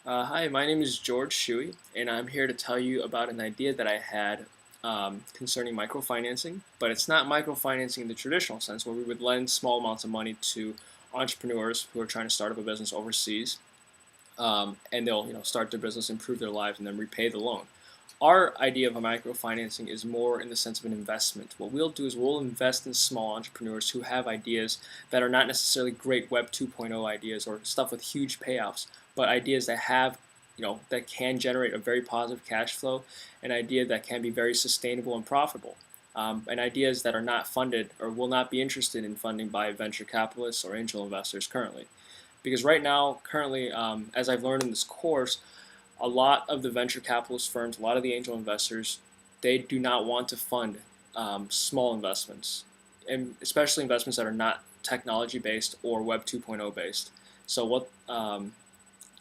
Hi, my name is George Shui, and I'm here to tell you about an idea that I had concerning microfinancing. But it's not microfinancing in the traditional sense, where we would lend small amounts of money to entrepreneurs who are trying to start up a business overseas, and they'll start their business, improve their lives, and then repay the loan. Our idea of a microfinancing is more in the sense of an investment. What we'll do is we'll invest in small entrepreneurs who have ideas that are not necessarily great Web 2.0 ideas or stuff with huge payoffs, but ideas that have, that can generate a very positive cash flow, an idea that can be very sustainable and profitable. And ideas that are not funded or will not be interested in funding by venture capitalists or angel investors currently. Because right now, currently, as I've learned in this course, a lot of the venture capitalist firms, a lot of the angel investors, they do not want to fund small investments, and especially investments that are not technology based or Web 2.0 based. So what?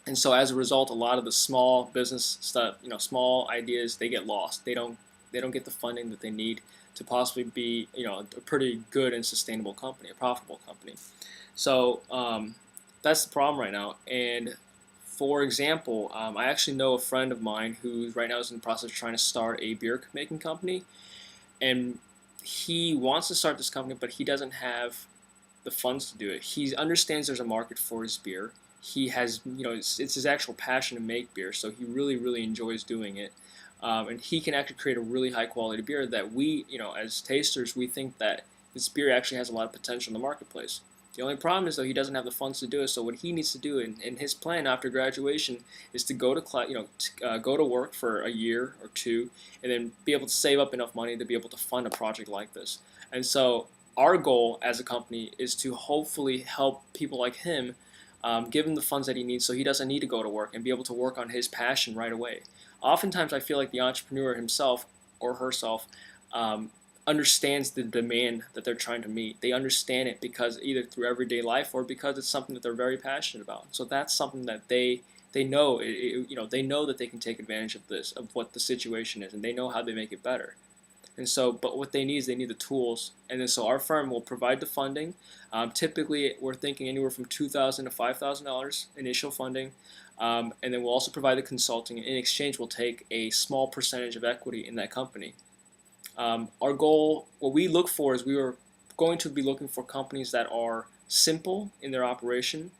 And so as a result, a lot of the small business stuff, small ideas, they get lost. They don't get the funding that they need to possibly be, a pretty good and sustainable company, a profitable company. So that's the problem right now. And for example, I actually know a friend of mine who right now is in the process of trying to start a beer making company, and he wants to start this company, but he doesn't have the funds to do it. He understands there's a market for his beer. He has, it's his actual passion to make beer, so he really, really enjoys doing it. And he can actually create a really high quality beer that we, as tasters, we think that this beer actually has a lot of potential in the marketplace. The only problem is though he doesn't have the funds to do it. So what he needs to do, in his plan after graduation, is to go to go to work for a year or two, and then be able to save up enough money to be able to fund a project like this. And so our goal as a company is to hopefully help people like him, give him the funds that he needs so he doesn't need to go to work and be able to work on his passion right away. Oftentimes, I feel like the entrepreneur himself or herself um, understands the demand that they're trying to meet. They understand it because either through everyday life or because it's something that they're very passionate about. So that's something that they know. They know that they can take advantage of this, of what the situation is, and they know how they make it better. And so, but what they need is they need the tools. And then so our firm will provide the funding. Typically, we're thinking anywhere from $2,000 to $5,000 initial funding. And then we'll also provide the consulting. In exchange, we'll take a small percentage of equity in that company. Our goal, what we look for is we are going to be looking for companies that are simple in their operation,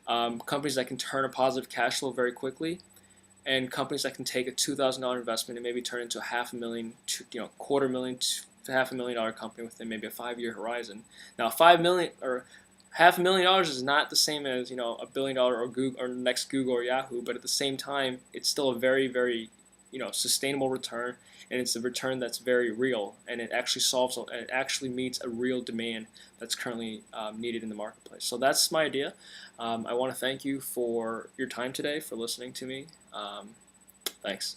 companies that can turn a positive cash flow very quickly, and companies that can take a $2,000 investment and maybe turn into a half a million, to, quarter million to $500,000 company within maybe a 5-year horizon. Now, 5 million or $500,000 is not the same as $1 billion or Google or next Google or Yahoo, but at the same time, it's still a very, very sustainable return, and it's a return that's very real, and it actually solves and it actually meets a real demand that's currently needed in the marketplace. So that's my idea. I want to thank you for your time today, for listening to me. Thanks.